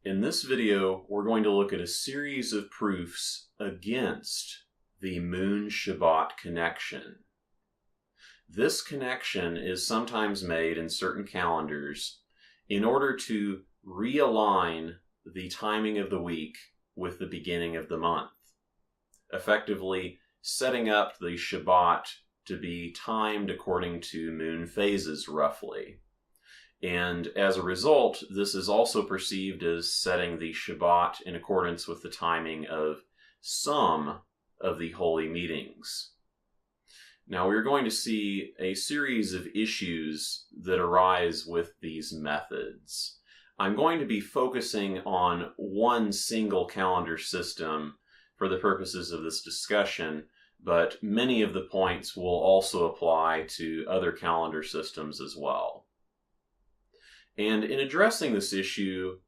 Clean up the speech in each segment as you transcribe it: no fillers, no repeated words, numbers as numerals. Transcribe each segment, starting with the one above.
In this video, we're going to look at a series of proofs against the Moon-Shabbat connection. This connection is sometimes made in certain calendars in order to realign the timing of the week with the beginning of the month, effectively setting up the Shabbat to be timed according to moon phases roughly. And as a result, this is also perceived as setting the Shabbat in accordance with the timing of some of the holy meetings. Now, we're going to see a series of issues that arise with these methods. I'm going to be focusing on one single calendar system for the purposes of this discussion, but many of the points will also apply to other calendar systems as well. And in addressing this issue,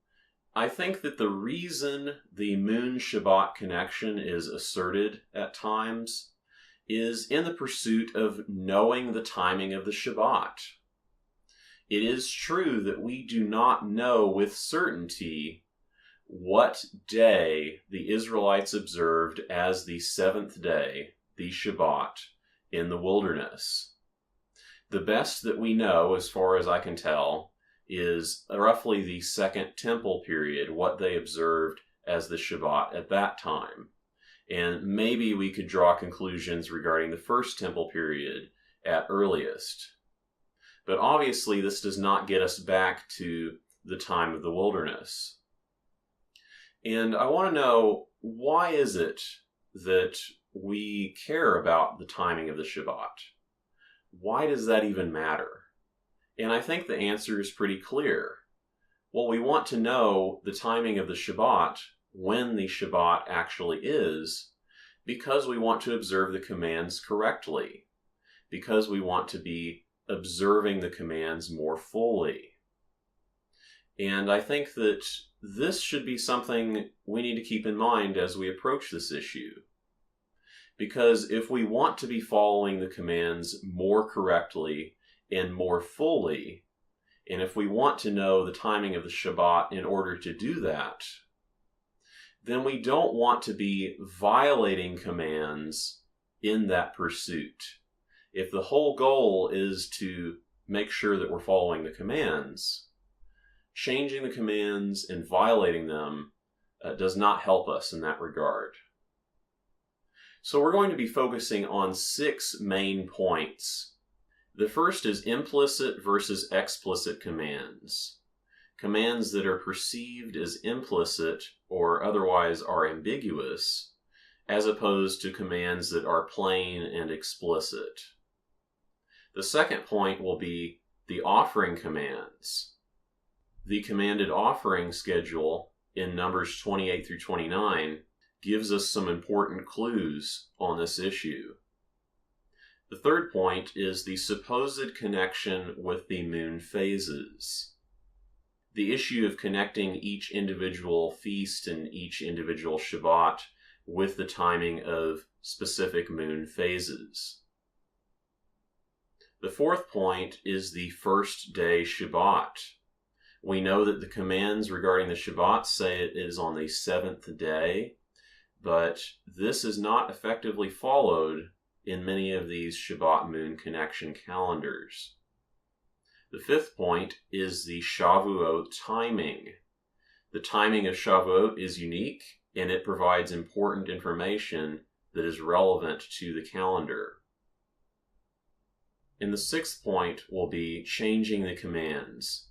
I think that the reason the Moon-Shabbat connection is asserted at times is in the pursuit of knowing the timing of the Shabbat. It is true that we do not know with certainty what day the Israelites observed as the seventh day, the Shabbat, in the wilderness. The best that we know, as far as I can tell, is roughly the Second Temple period, what they observed as the Shabbat at that time. And maybe we could draw conclusions regarding the First Temple period at earliest. But obviously this does not get us back to the time of the wilderness. And I want to know, why is it that we care about the timing of the Shabbat? Why does that even matter? And I think the answer is pretty clear. Well, we want to know the timing of the Shabbat, when the Shabbat actually is, because we want to observe the commands correctly, because we want to be observing the commands more fully. And I think that this should be something we need to keep in mind as we approach this issue. Because if we want to be following the commands more correctly and more fully, and if we want to know the timing of the Shabbat in order to do that, then we don't want to be violating commands in that pursuit. If the whole goal is to make sure that we're following the commands, changing the commands and violating them does not help us in that regard. So we're going to be focusing on 6 main points. The first is implicit versus explicit commands. Commands that are perceived as implicit or otherwise are ambiguous, as opposed to commands that are plain and explicit. The second point will be the offering commands. The commanded offering schedule in Numbers 28 through 29 gives us some important clues on this issue. The third point is the supposed connection with the moon phases. The issue of connecting each individual feast and each individual Shabbat with the timing of specific moon phases. The fourth point is the first day Shabbat. We know that the commands regarding the Shabbat say it is on the 7th day, but this is not effectively followed in many of these Shabbat moon connection calendars. The fifth point is the Shavuot timing. The timing of Shavuot is unique, and it provides important information that is relevant to the calendar. And the sixth point will be changing the commands,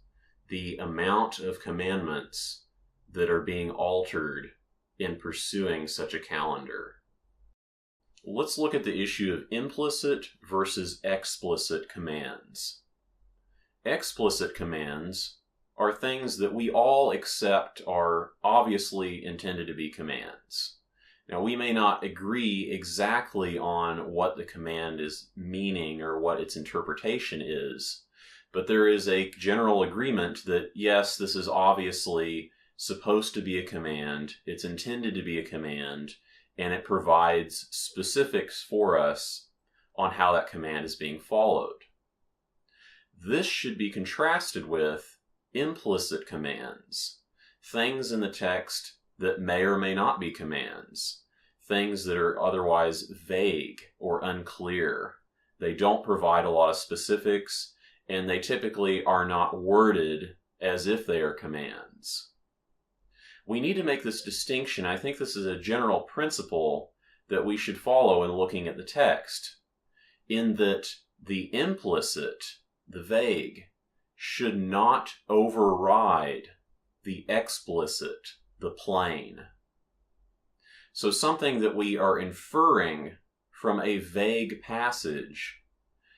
the amount of commandments that are being altered in pursuing such a calendar. Let's look at the issue of implicit versus explicit commands. Explicit commands are things that we all accept are obviously intended to be commands. Now, we may not agree exactly on what the command is meaning or what its interpretation is, but there is a general agreement that, yes, this is obviously supposed to be a command, it's intended to be a command, and it provides specifics for us on how that command is being followed. This should be contrasted with implicit commands. things in the text that may or may not be commands, things that are otherwise vague or unclear. They don't provide a lot of specifics, and they typically are not worded as if they are commands. We need to make this distinction. I think this is a general principle that we should follow in looking at the text, in that the implicit, the vague, should not override the explicit, the plain. So something that we are inferring from a vague passage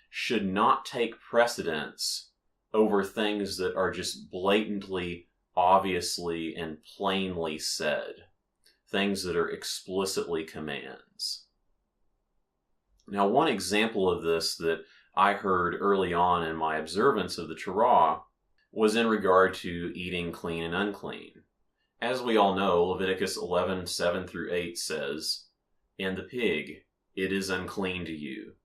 should not take precedence over things that are just blatantly, obviously, and plainly said, things that are explicitly commands. Now, one example of this that I heard early on in my observance of the Torah was in regard to eating clean and unclean. As we all know, Leviticus 11:7-8 says, "And the pig, it is unclean to you.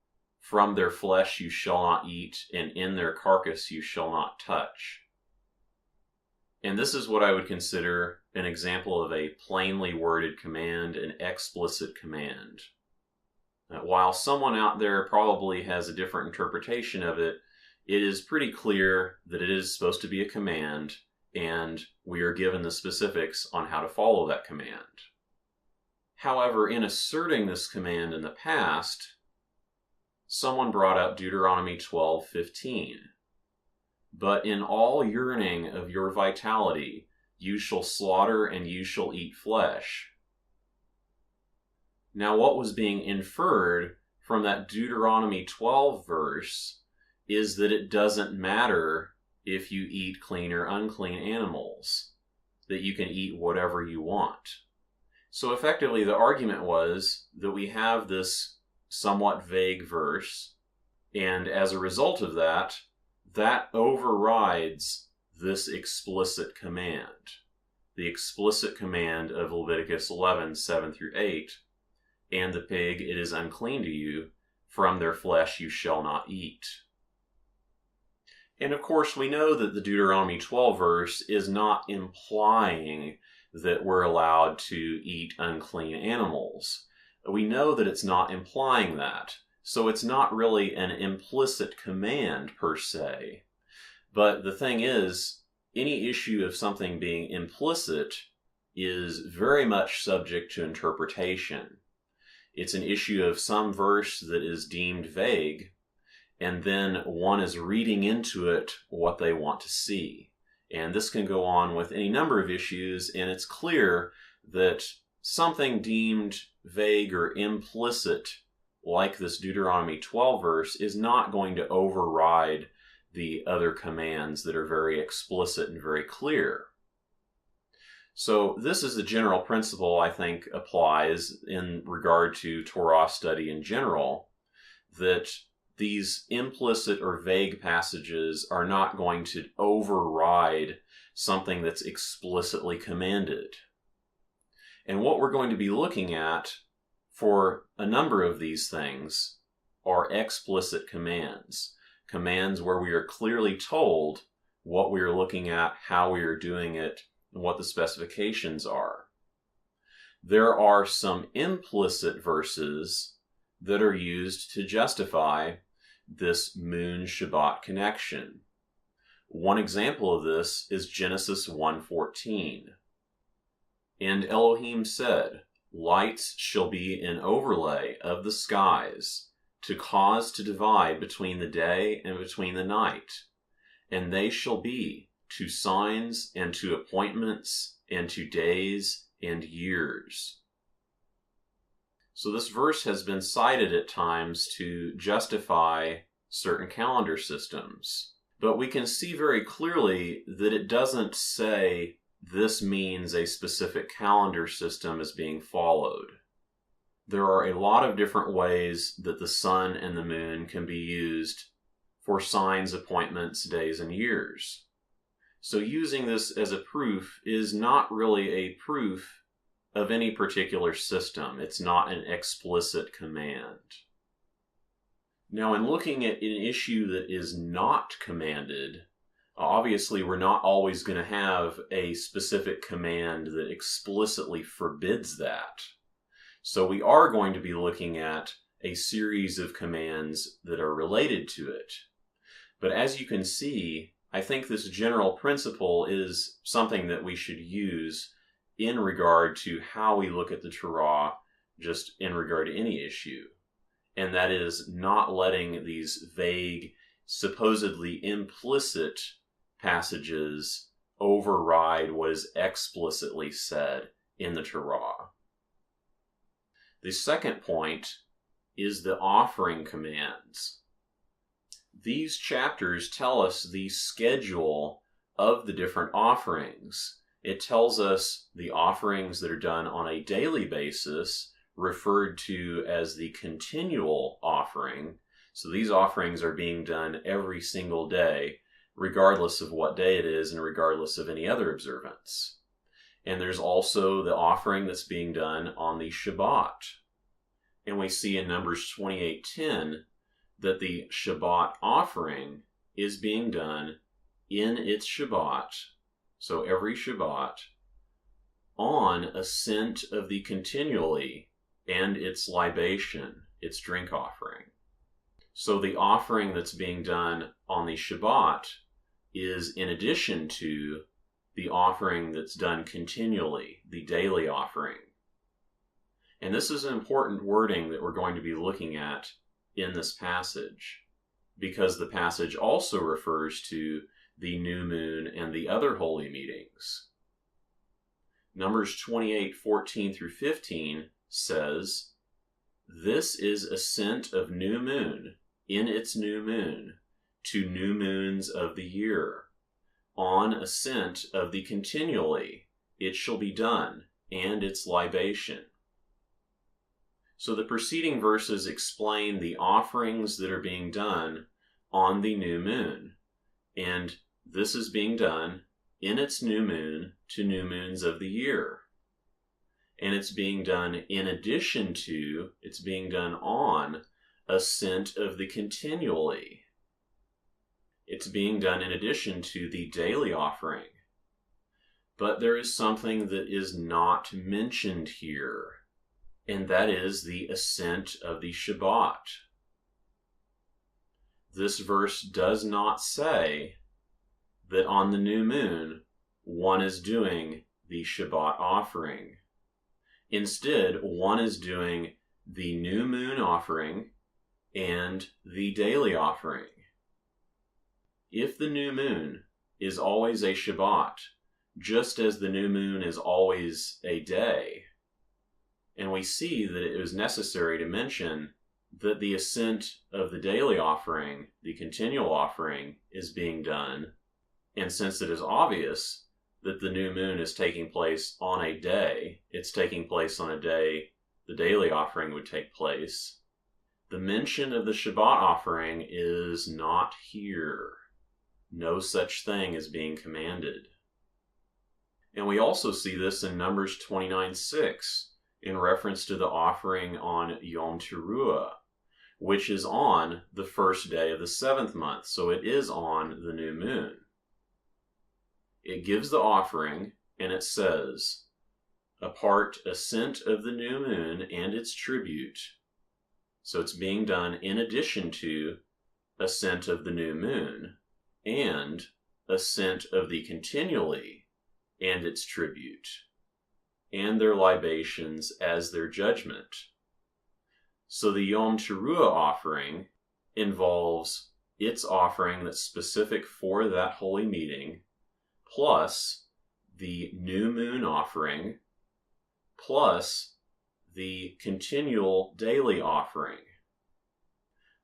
From their flesh you shall not eat, and in their carcass you shall not touch." And this is what I would consider an example of a plainly worded command, an explicit command. While someone out there probably has a different interpretation of it, it is pretty clear that it is supposed to be a command, and we are given the specifics on how to follow that command. However, in asserting this command in the past, someone brought up Deuteronomy 12:15. "But in all yearning of your vitality, you shall slaughter and you shall eat flesh." Now, what was being inferred from that Deuteronomy 12 verse is that it doesn't matter if you eat clean or unclean animals, that you can eat whatever you want. So effectively, the argument was that we have this somewhat vague verse, and as a result of that, that overrides this explicit command, the explicit command of Leviticus 11:7-8, "And the pig, it is unclean to you, from their flesh you shall not eat." And of course, we know that the Deuteronomy 12 verse is not implying that we're allowed to eat unclean animals. We know that it's not implying that. So it's not really an implicit command per se. But the thing is, any issue of something being implicit is very much subject to interpretation. It's an issue of some verse that is deemed vague, and then one is reading into it what they want to see. And this can go on with any number of issues, and it's clear that something deemed vague or implicit, like this Deuteronomy 12 verse, is not going to override the other commands that are very explicit and very clear. So this is the general principle I think applies in regard to Torah study in general, that these implicit or vague passages are not going to override something that's explicitly commanded. And what we're going to be looking at for a number of these things are explicit commands. Commands where we are clearly told what we are looking at, how we are doing it, and what the specifications are. There are some implicit verses that are used to justify this Moon-Shabbat connection. One example of this is Genesis 1:14. "And Elohim said, Lights shall be an overlay of the skies, to cause to divide between the day and between the night. And they shall be to signs and to appointments and to days and years." So this verse has been cited at times to justify certain calendar systems. But we can see very clearly that it doesn't say this means a specific calendar system is being followed. There are a lot of different ways that the sun and the moon can be used for signs, appointments, days, and years. So using this as a proof is not really a proof of any particular system. It's not an explicit command. Now, in looking at an issue that is not commanded, Obviously, we're not always going to have a specific command that explicitly forbids that. So we are going to be looking at a series of commands that are related to it. But as you can see, I think this general principle is something that we should use in regard to how we look at the Torah, just in regard to any issue. And that is not letting these vague, supposedly implicit passages override what is explicitly said in the Torah. The second point is the offering commands. These chapters tell us the schedule of the different offerings. It tells us the offerings that are done on a daily basis, referred to as the continual offering. So these offerings are being done every single day, regardless of what day it is and regardless of any other observance. And there's also the offering that's being done on the Shabbat. And we see in Numbers 28:10 that the Shabbat offering is being done in its Shabbat, so every Shabbat, on a scent of the continually and its libation, its drink offering. So the offering that's being done on the Shabbat is in addition to the offering that's done continually, the daily offering. And this is an important wording that we're going to be looking at in this passage, because the passage also refers to the new moon and the other holy meetings. Numbers 28:14 through 15 says, "This is a scent of new moon in its new moon, to new moons of the year. On a scent of the continually, it shall be done, and its libation." So the preceding verses explain the offerings that are being done on the new moon. And this is being done in its new moon to new moons of the year. And it's being done in addition to, it's being done on a scent of the continually. It's being done in addition to the daily offering. But there is something that is not mentioned here, and that is the ascent of the Shabbat. This verse does not say that on the new moon, one is doing the Shabbat offering. Instead, one is doing the new moon offering and the daily offering. If the new moon is always a Shabbat, just as the new moon is always a day, and we see that it was necessary to mention that the ascent of the daily offering, the continual offering, is being done. And since it is obvious that the new moon is taking place on a day, it's taking place on a day the daily offering would take place, the mention of the Shabbat offering is not here. No such thing is being commanded. And we also see this in Numbers 29:6. In reference to the offering on Yom Teruah, which is on the first day of the 7th month, so it is on the new moon. It gives the offering, and it says, "Apart a scent of the new moon and its tribute." So it's being done in addition to a scent of the new moon, and a scent of the continually and its tribute, and their libations as their judgment. So the Yom Teruah offering involves its offering that's specific for that holy meeting, plus the new moon offering, plus the continual daily offering.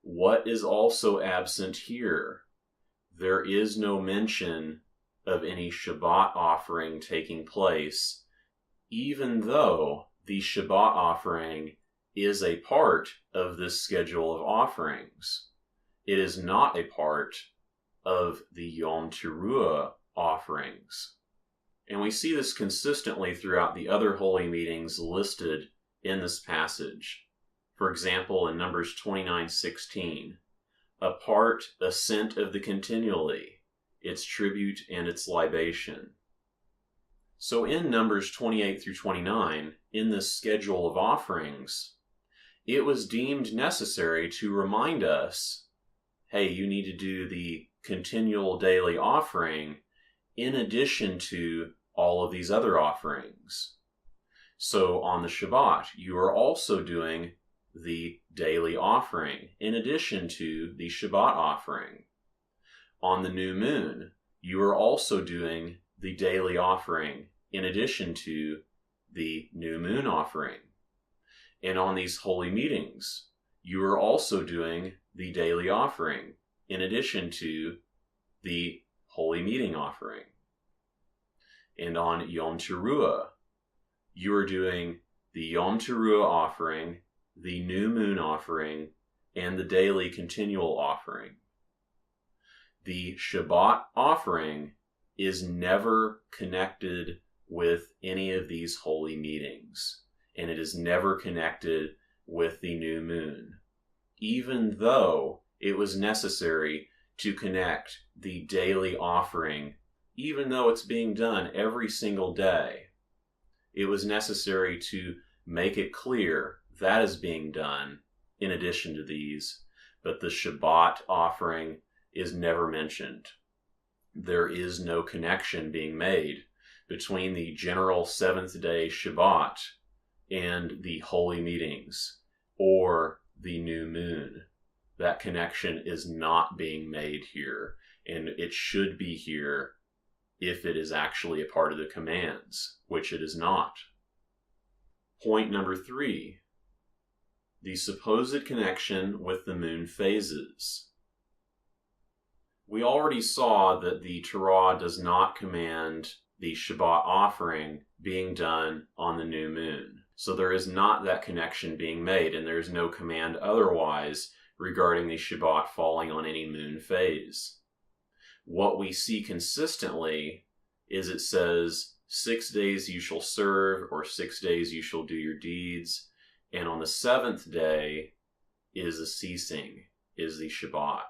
What is also absent here? There is no mention of any Shabbat offering taking place, even though the Shabbat offering is a part of this schedule of offerings. It is not a part of the Yom Teruah offerings. And we see this consistently throughout the other holy meetings listed in this passage. For example, in Numbers 29:16, "Apart a scent of the continually," its tribute, and its libation. So in Numbers 28 through 29, in this schedule of offerings, it was deemed necessary to remind us, hey, you need to do the continual daily offering in addition to all of these other offerings. So on the Shabbat, you are also doing the daily offering in addition to the Shabbat offering. On the new moon, you are also doing the daily offering in addition to the new moon offering. And on these holy meetings, you are also doing the daily offering in addition to the holy meeting offering. And on Yom Teruah, you are doing the Yom Teruah offering, the new moon offering, and the daily continual offering. The Shabbat offering is never connected with any of these holy meetings, and it is never connected with the new moon, even though it was necessary to connect the daily offering, even though it's being done every single day. It was necessary to make it clear that is being done in addition to these, but the Shabbat offering is never mentioned. There is no connection being made between the general seventh-day Shabbat and the holy meetings or the new moon. That connection is not being made here, and it should be here if it is actually a part of the commands, which it is not. Point number 3, the supposed connection with the moon phases. We already saw that the Torah does not command the Shabbat offering being done on the new moon. So there is not that connection being made, and there is no command otherwise regarding the Shabbat falling on any moon phase. What we see consistently is it says, 6 days you shall serve, or 6 days you shall do your deeds, and on the 7th day is the ceasing, is the Shabbat.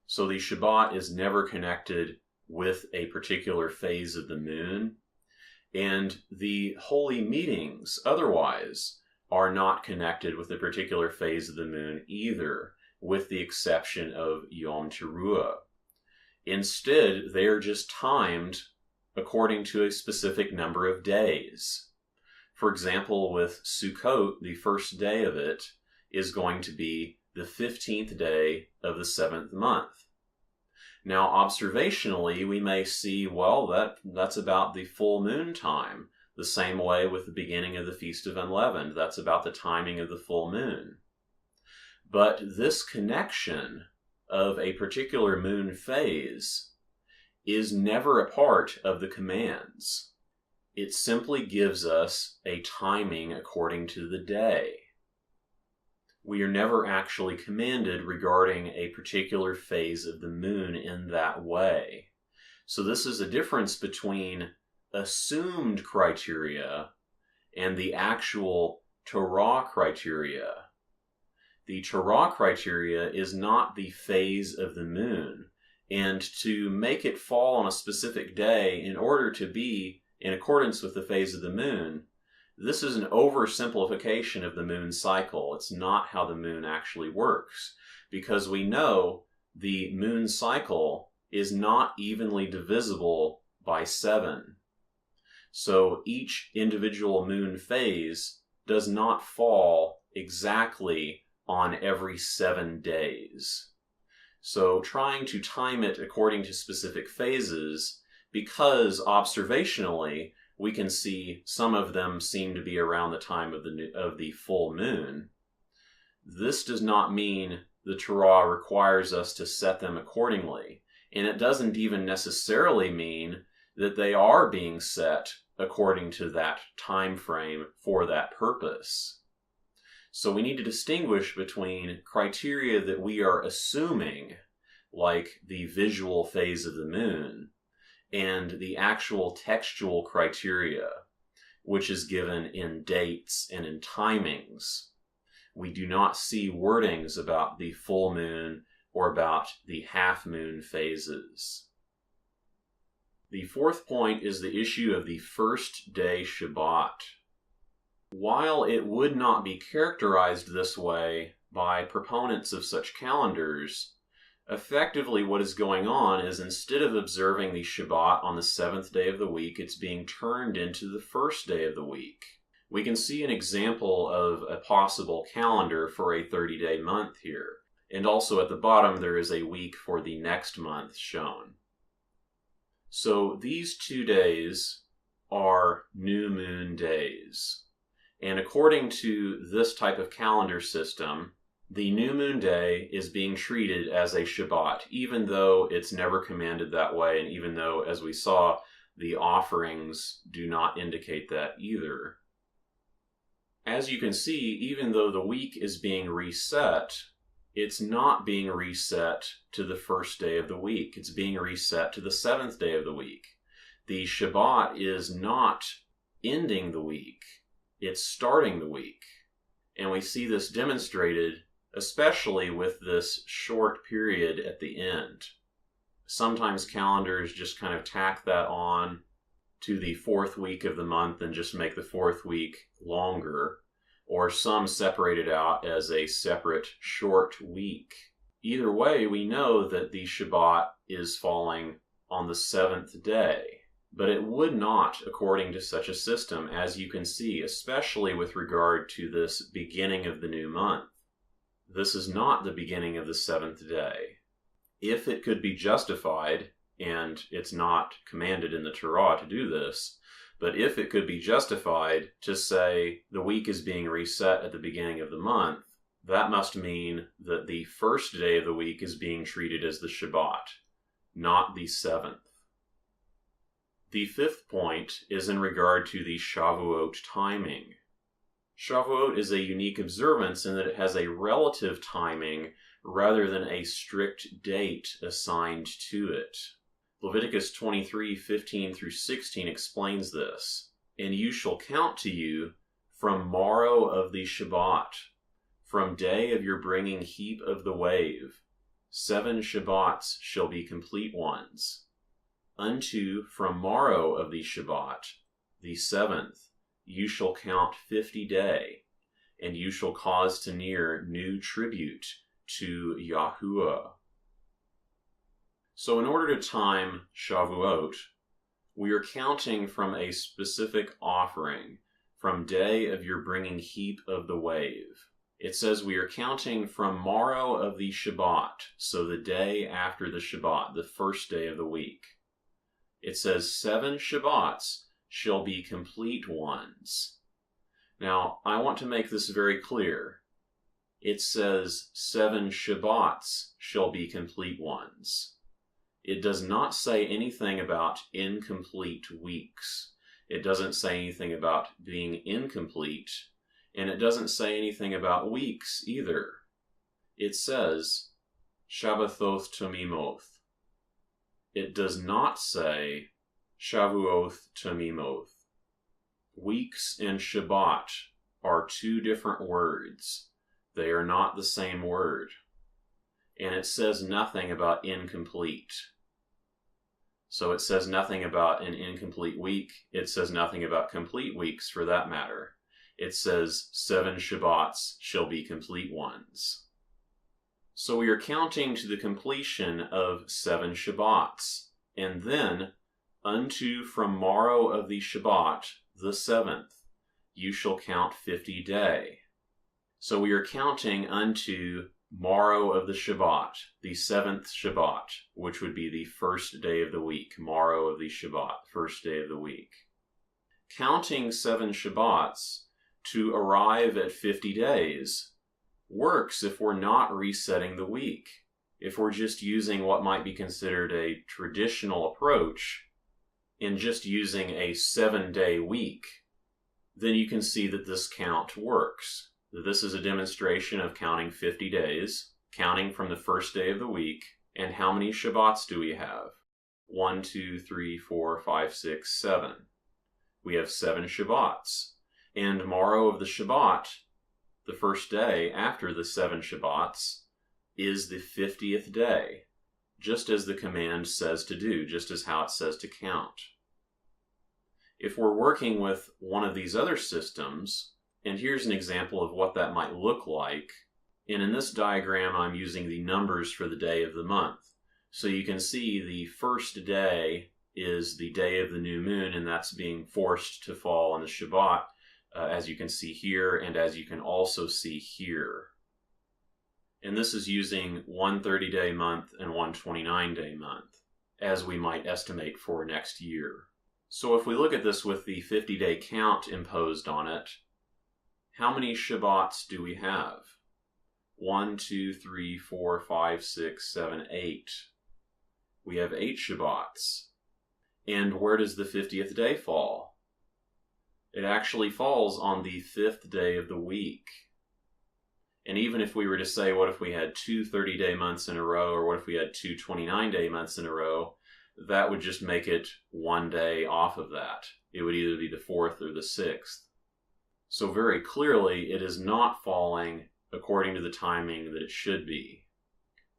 So the Shabbat is never connected with a particular phase of the moon, and the holy meetings otherwise are not connected with a particular phase of the moon either, with the exception of Yom Teruah. Instead, they are just timed according to a specific number of days. For example, with Sukkot, the first day of it is going to be the 15th day of the 7th month. Now, observationally, we may see, well, that's about the full moon time. The same way with the beginning of the Feast of Unleavened. That's about the timing of the full moon. But this connection of a particular moon phase is never a part of the commands. It simply gives us a timing according to the day. We are never actually commanded regarding a particular phase of the moon in that way. So this is a difference between assumed criteria and the actual Torah criteria. The Torah criteria is not the phase of the moon, and to make it fall on a specific day in order to be in accordance with the phase of the moon, this is an oversimplification of the moon cycle. It's not how the moon actually works, because we know the moon cycle is not evenly divisible by 7. So each individual moon phase does not fall exactly on every 7 days. So trying to time it according to specific phases, because observationally we can see some of them seem to be around the time of the full moon, this does not mean the Torah requires us to set them accordingly. And it doesn't even necessarily mean that they are being set according to that time frame for that purpose. So we need to distinguish between criteria that we are assuming, like the visual phase of the moon, and the actual textual criteria, which is given in dates and in timings. We do not see wordings about the full moon or about the half-moon phases. The fourth point is the issue of the first day Shabbat. While it would not be characterized this way by proponents of such calendars, effectively what is going on is instead of observing the Shabbat on the seventh day of the week, it's being turned into the first day of the week. We can see an example of a possible calendar for a 30-day month here. And also at the bottom there is a week for the next month shown. So these 2 days are new moon days. And according to this type of calendar system, the new moon day is being treated as a Shabbat, even though it's never commanded that way, and even though, as we saw, the offerings do not indicate that either. As you can see, even though the week is being reset, it's not being reset to the first day of the week. It's being reset to the seventh day of the week. The Shabbat is not ending the week. It's starting the week. And we see this demonstrated especially with this short period at the end. Sometimes calendars just kind of tack that on to the fourth week of the month and just make the fourth week longer, or some separate it out as a separate short week. Either way, we know that the Shabbat is falling on the seventh day, but it would not according to such a system, as you can see, especially with regard to this beginning of the new month. This is not the beginning of the seventh day. If it could be justified, and it's not commanded in the Torah to do this, but if it could be justified to say the week is being reset at the beginning of the month, that must mean that the first day of the week is being treated as the Shabbat, not the seventh. The fifth point is in regard to the Shavuot timing. Shavuot is a unique observance in that it has a relative timing rather than a strict date assigned to it. Leviticus 23:15-16 explains this. And you shall count to you from morrow of the Shabbat, from day of your bringing heap of the wave. 7 Shabbats shall be complete ones. Unto from morrow of the Shabbat, the 7th, you shall count 50 day, and you shall cause to near new tribute to Yahuwah. So in order to time Shavuot, we are counting from a specific offering, from day of your bringing heap of the wave. It says we are counting from morrow of the Shabbat, so the day after the Shabbat, the first day of the week. It says 7 Shabbats shall be complete ones. Now, I want to make this very clear. It says 7 Shabbats shall be complete ones. It does not say anything about incomplete weeks. It doesn't say anything about being incomplete, and it doesn't say anything about weeks either. It says Shabbathoth Tomimoth. It does not say Shavuoth Tomimoth. Weeks and Shabbat are 2 different words. They are not the same word. And it says nothing about incomplete. So it says nothing about an incomplete week. It says nothing about complete weeks for that matter. It says 7 Shabbats shall be complete ones. So we are counting to the completion of 7 Shabbats. And then, unto from morrow of the Shabbat, the 7th, you shall count 50 day. So we are counting unto morrow of the Shabbat, the 7th Shabbat, which would be the first day of the week, morrow of the Shabbat, first day of the week. Counting 7 Shabbats to arrive at 50 days works if we're not resetting the week. If we're just using what might be considered a traditional approach and just using a 7-day week, then you can see that this count works. This is a demonstration of counting 50 days, counting from the first day of the week, and how many Shabbats do we have? 1, 2, 3, 4, 5, 6, 7. We have 7 Shabbats. And morrow of the Shabbat, the first day after the 7 Shabbats, is the 50th day, just as the command says to do, just as how it says to count. If we're working with one of these other systems, and here's an example of what that might look like, and in this diagram I'm using the numbers for the day of the month. So you can see the first day is the day of the new moon, and that's being forced to fall on the Shabbat, as you can see here, and as you can also see here. And this is using one 30-day month and one 29-day month, as we might estimate for next year. So if we look at this with the 50-day count imposed on it, how many Shabbats do we have? 1, 2, 3, 4, 5, 6, 7, 8. We have 8 Shabbats. And where does the 50th day fall? It actually falls on the 5th day of the week. And even if we were to say, what if we had 2 30-day months in a row, or what if we had 2 29-day months in a row, that would just make it one day off of that. It would either be the 4th or the 6th. So very clearly, it is not falling according to the timing that it should be.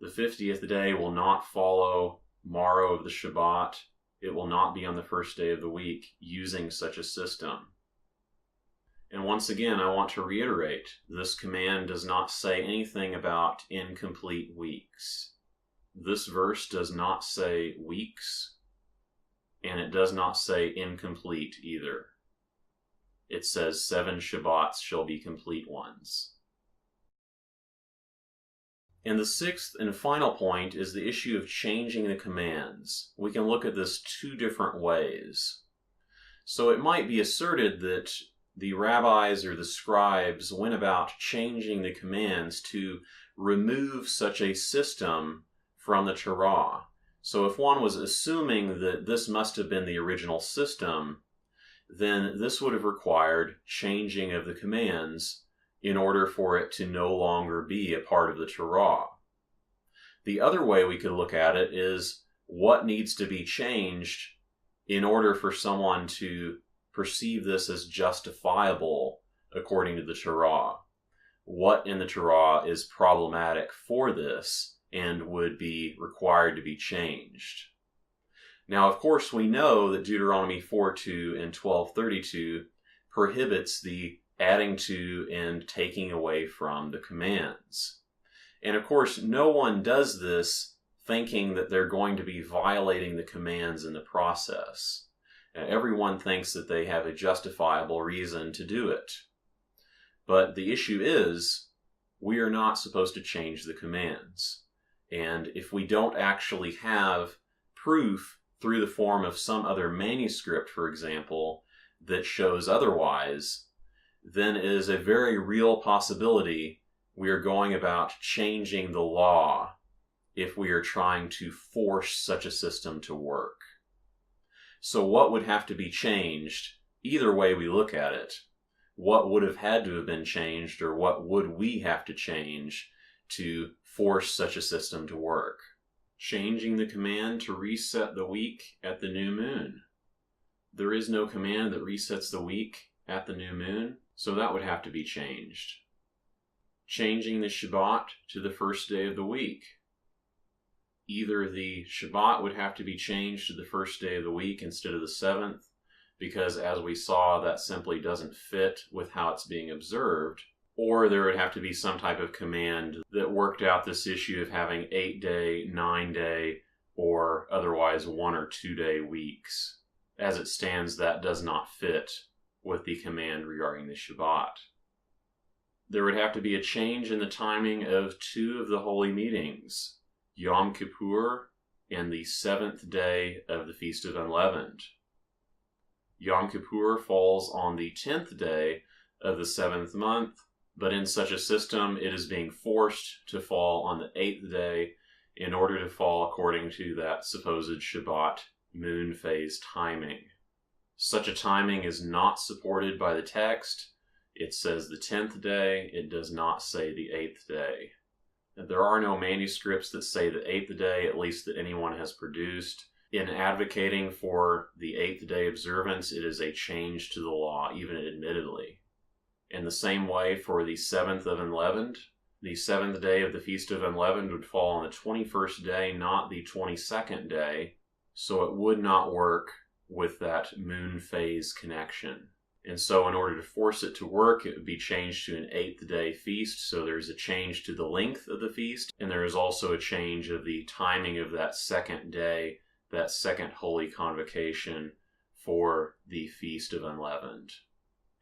The 50th day will not follow morrow of the Shabbat. It will not be on the first day of the week using such a system. And once again, I want to reiterate, this command does not say anything about incomplete weeks. This verse does not say weeks, and it does not say incomplete either. It says 7 Shabbats shall be complete ones. And the 6th and final point is the issue of changing the commands. We can look at this 2 different ways. So it might be asserted that the rabbis or the scribes went about changing the commands to remove such a system from the Torah. So if one was assuming that this must have been the original system, then this would have required changing of the commands in order for it to no longer be a part of the Torah. The other way we could look at it is what needs to be changed in order for someone to perceive this as justifiable according to the Torah. What in the Torah is problematic for this and would be required to be changed? Now, of course, we know that Deuteronomy 4:2 and 12:32 prohibits the adding to and taking away from the commands. And of course, no one does this thinking that they're going to be violating the commands in the process. Everyone thinks that they have a justifiable reason to do it. But the issue is, we are not supposed to change the commands. And if we don't actually have proof through the form of some other manuscript, for example, that shows otherwise, then it is a very real possibility we are going about changing the law if we are trying to force such a system to work. So what would have to be changed, either way we look at it? What would have had to have been changed, or what would we have to change to force such a system to work? Changing the command to reset the week at the new moon. There is no command that resets the week at the new moon, so that would have to be changed. Changing the Shabbat to the first day of the week. Either the Shabbat would have to be changed to the first day of the week instead of the 7th, because as we saw, that simply doesn't fit with how it's being observed, or there would have to be some type of command that worked out this issue of having 8-day, 9-day, or otherwise 1 or 2 day weeks. As it stands, that does not fit with the command regarding the Shabbat. There would have to be a change in the timing of 2 of the holy meetings, Yom Kippur and the 7th day of the Feast of Unleavened. Yom Kippur falls on the 10th day of the 7th month, but in such a system it is being forced to fall on the 8th day in order to fall according to that supposed Shabbat moon phase timing. Such a timing is not supported by the text. It says the 10th day, it does not say the 8th day. There are no manuscripts that say the 8th day, at least that anyone has produced. In advocating for the 8th day observance, it is a change to the law, even admittedly. In the same way, for the 7th of Unleavened, the 7th day of the Feast of Unleavened would fall on the 21st day, not the 22nd day, so it would not work with that moon phase connection. And so in order to force it to work, it would be changed to an 8th day feast, so there's a change to the length of the feast, and there is also a change of the timing of that 2nd day, that 2nd Holy Convocation for the Feast of Unleavened.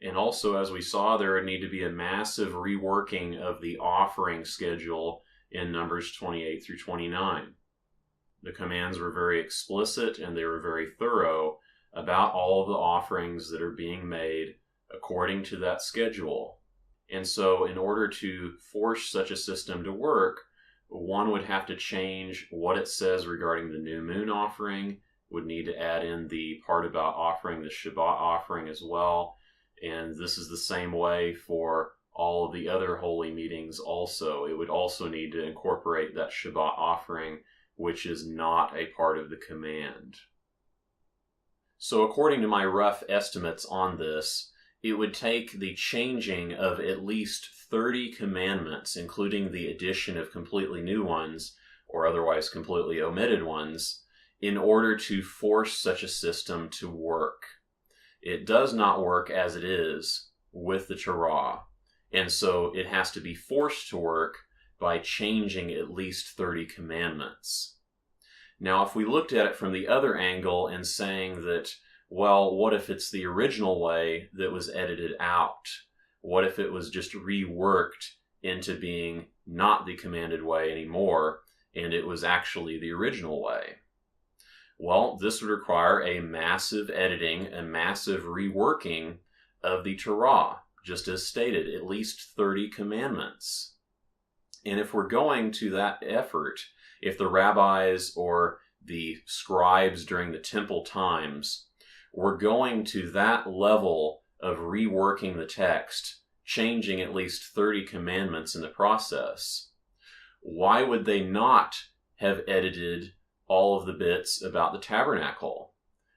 And also, as we saw, there would need to be a massive reworking of the offering schedule in Numbers 28 through 29. The commands were very explicit and they were very thorough about all of the offerings that are being made according to that schedule. And so in order to force such a system to work, one would have to change what it says regarding the new moon offering, would need to add in the part about offering the Shabbat offering as well. And this is the same way for all of the other holy meetings also. It would also need to incorporate that Shabbat offering, which is not a part of the command. So according to my rough estimates on this, it would take the changing of at least 30 commandments, including the addition of completely new ones, or otherwise completely omitted ones, in order to force such a system to work. It does not work as it is with the Torah, and so it has to be forced to work by changing at least 30 commandments. Now, if we looked at it from the other angle and saying that, well, what if it's the original way that was edited out? What if it was just reworked into being not the commanded way anymore, and it was actually the original way? Well, this would require a massive editing, a massive reworking of the Torah, just as stated, at least 30 commandments. And if we're going to that effort, if the rabbis or the scribes during the temple times were going to that level of reworking the text, changing at least 30 commandments in the process, why would they not have edited all of the bits about the tabernacle?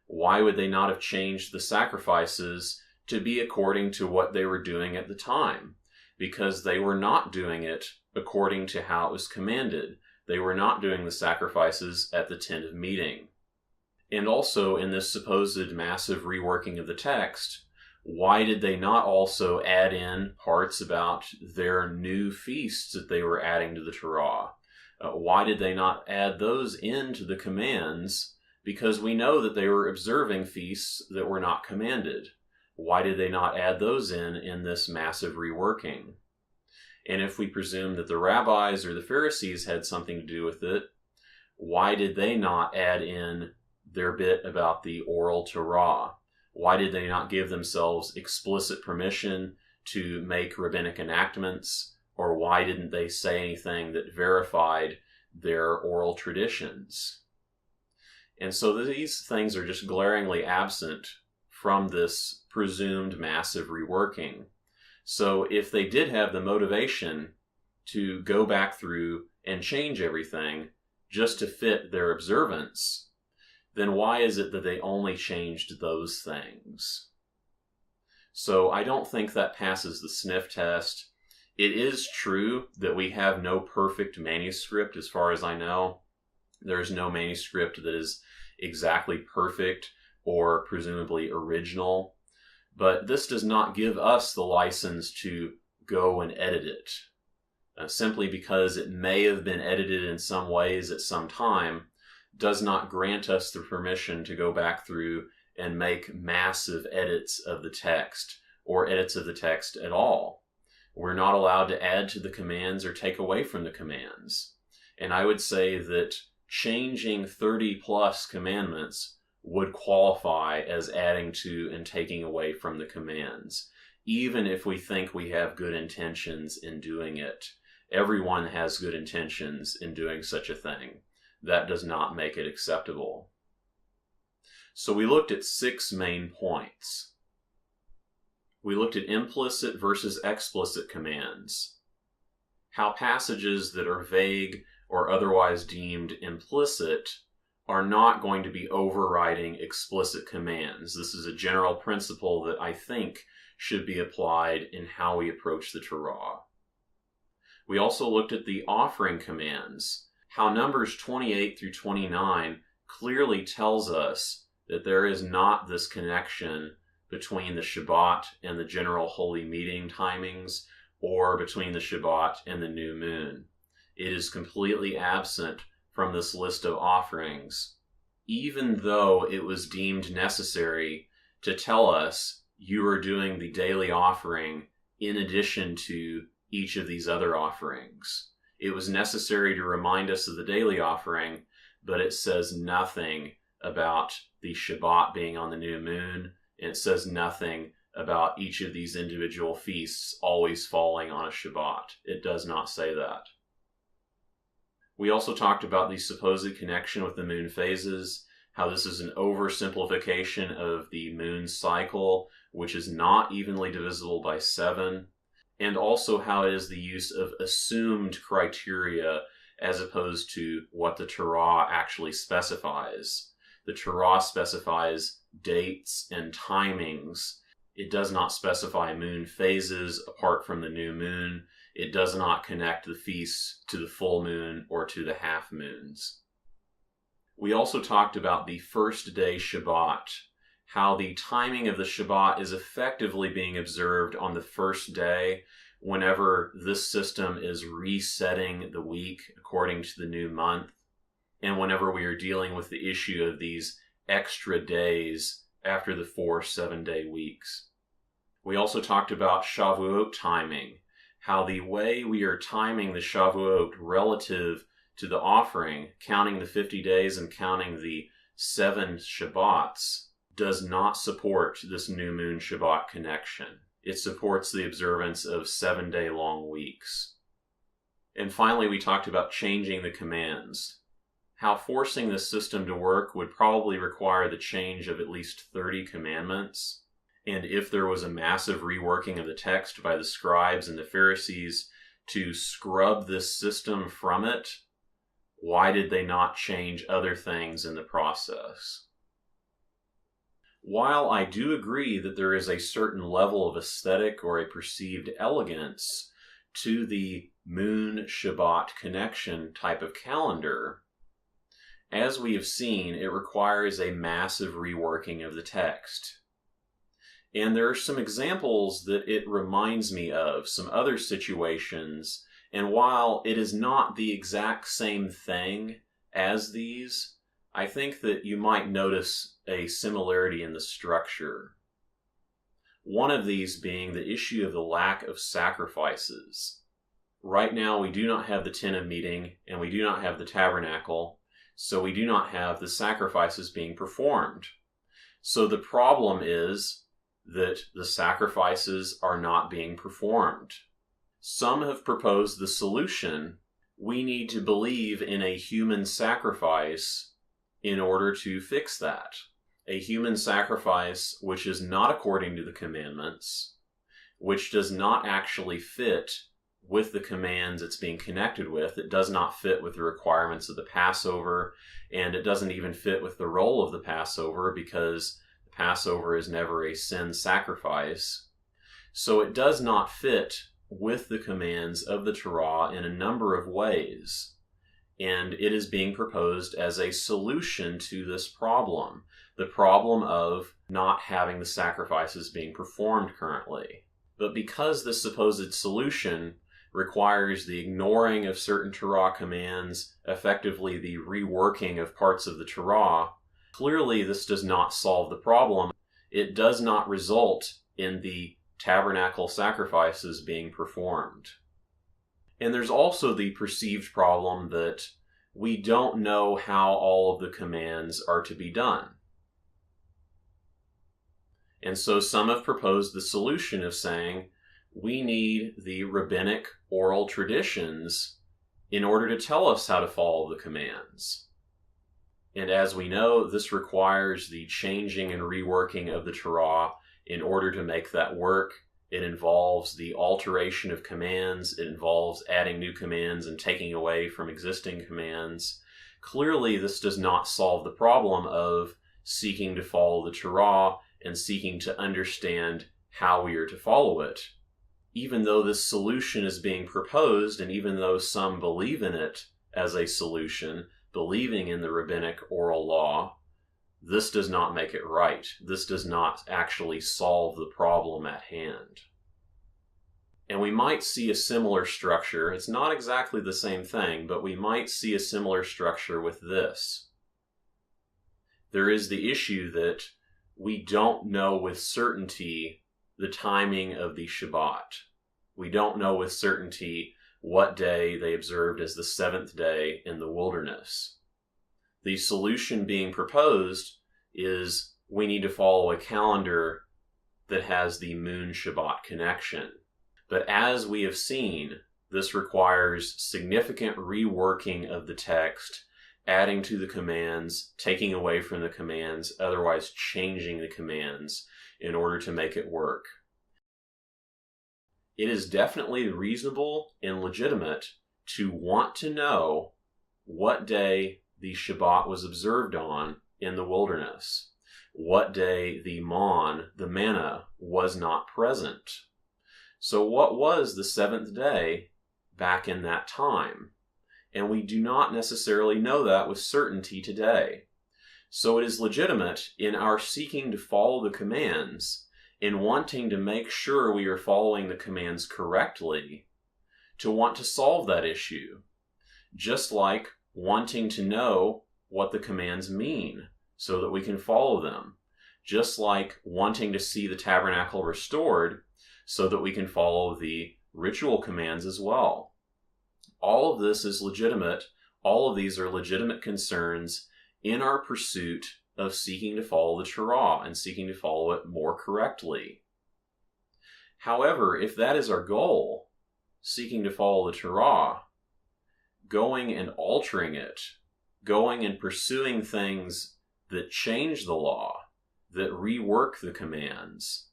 Why would they not have changed the sacrifices to be according to what they were doing at the time? Because they were not doing it according to how it was commanded. They were not doing the sacrifices at the tent of meeting. And also, in this supposed massive reworking of the text, why did they not also add in parts about their new feasts that they were adding to the Torah? Why did they not add those into the commands? Because we know that they were observing feasts that were not commanded. Why did they not add those in this massive reworking? And if we presume that the rabbis or the Pharisees had something to do with it, why did they not add in their bit about the oral Torah? Why did they not give themselves explicit permission to make rabbinic enactments? Or why didn't they say anything that verified their oral traditions? And so these things are just glaringly absent from this presumed massive reworking. So if they did have the motivation to go back through and change everything just to fit their observance, then why is it that they only changed those things? So I don't think that passes the sniff test. It is true that we have no perfect manuscript as far as I know. There's no manuscript that is exactly perfect or presumably original. But this does not give us the license to go and edit it. Simply because it may have been edited in some ways at some time does not grant us the permission to go back through and make massive edits of the text or edits of the text at all. We're not allowed to add to the commands or take away from the commands. And I would say that changing 30 plus commandments would qualify as adding to and taking away from the commands, even if we think we have good intentions in doing it. Everyone has good intentions in doing such a thing. That does not make it acceptable. So we looked at 6 main points. We looked at implicit versus explicit commands. How passages that are vague or otherwise deemed implicit are not going to be overriding explicit commands. This is a general principle that I think should be applied in how we approach the Torah. We also looked at the offering commands, how Numbers 28 through 29 clearly tells us that there is not this connection between the Shabbat and the general holy meeting timings, or between the Shabbat and the new moon. It is completely absent from this list of offerings, even though it was deemed necessary to tell us you are doing the daily offering in addition to each of these other offerings. It was necessary to remind us of the daily offering, but it says nothing about the Shabbat being on the new moon, and it says nothing about each of these individual feasts always falling on a Shabbat. It does not say that. We also talked about the supposed connection with the moon phases, how this is an oversimplification of the moon cycle, which is not evenly divisible by 7, and also how it is the use of assumed criteria as opposed to what the Torah actually specifies. The Torah specifies dates and timings. It does not specify moon phases apart from the new moon. It does not connect the feasts to the full moon or to the half moons. We also talked about the first day Shabbat, how the timing of the Shabbat is effectively being observed on the first day whenever this system is resetting the week according to the new month, and whenever we are dealing with the issue of these extra days after the 4 7-day weeks. We also talked about Shavuot timing, how the way we are timing the Shavuot relative to the offering, counting the 50 days and counting the 7 Shabbats, does not support this new moon Shabbat connection. It supports the observance of 7-day-long weeks. And finally, we talked about changing the commands, how forcing this system to work would probably require the change of at least 30 commandments. And if there was a massive reworking of the text by the scribes and the Pharisees to scrub this system from it, why did they not change other things in the process? While I do agree that there is a certain level of aesthetic or a perceived elegance to the Moon-Shabbat connection type of calendar, as we have seen, it requires a massive reworking of the text. And there are some examples that it reminds me of, some other situations, and while it is not the exact same thing as these, I think that you might notice a similarity in the structure. One of these being the issue of the lack of sacrifices. Right now we do not have the tent of meeting, and we do not have the tabernacle, so we do not have the sacrifices being performed. So the problem is that the sacrifices are not being performed. Some have proposed the solution: we need to believe in a human sacrifice in order to fix that. A human sacrifice which is not according to the commandments, which does not actually fit with the commands it's being connected with. It does not fit with the requirements of the Passover, and it doesn't even fit with the role of the Passover because the Passover is never a sin sacrifice. So it does not fit with the commands of the Torah in a number of ways. And it is being proposed as a solution to this problem, the problem of not having the sacrifices being performed currently. But because this supposed solution requires the ignoring of certain Torah commands, effectively the reworking of parts of the Torah, clearly this does not solve the problem. It does not result in the tabernacle sacrifices being performed. And there's also the perceived problem that we don't know how all of the commands are to be done. And so some have proposed the solution of saying, we need the rabbinic oral traditions in order to tell us how to follow the commands. And as we know, this requires the changing and reworking of the Torah in order to make that work. It involves the alteration of commands. It involves adding new commands and taking away from existing commands. Clearly, this does not solve the problem of seeking to follow the Torah and seeking to understand how we are to follow it. even though this solution is being proposed, and even though some believe in it as a solution, believing in the rabbinic oral law, this does not make it right. This does not actually solve the problem at hand. And we might see a similar structure. It's not exactly the same thing, but we might see a similar structure with this. There is the issue that we don't know with certainty the timing of the Shabbat. We don't know with certainty what day they observed as the seventh day in the wilderness. The solution being proposed is we need to follow a calendar that has the Moon-Shabbat connection. But as we have seen, this requires significant reworking of the text, adding to the commands, taking away from the commands, otherwise changing the commands in order to make it work. It is definitely reasonable and legitimate to want to know what day the Shabbat was observed on in the wilderness, what day the manna, was not present. So what was the seventh day back in that time? And we do not necessarily know that with certainty today. So it is legitimate in our seeking to follow the commands, in wanting to make sure we are following the commands correctly, to want to solve that issue, just like wanting to know what the commands mean so that we can follow them, just like wanting to see the tabernacle restored so that we can follow the ritual commands as well. All of this is legitimate. All of these are legitimate concerns in our pursuit of seeking to follow the Torah and seeking to follow it more correctly. However, if that is our goal, seeking to follow the Torah, going and altering it, going and pursuing things that change the law, that rework the commands,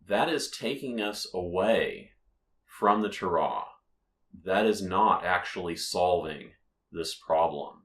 that is taking us away from the Torah. That is not actually solving this problem.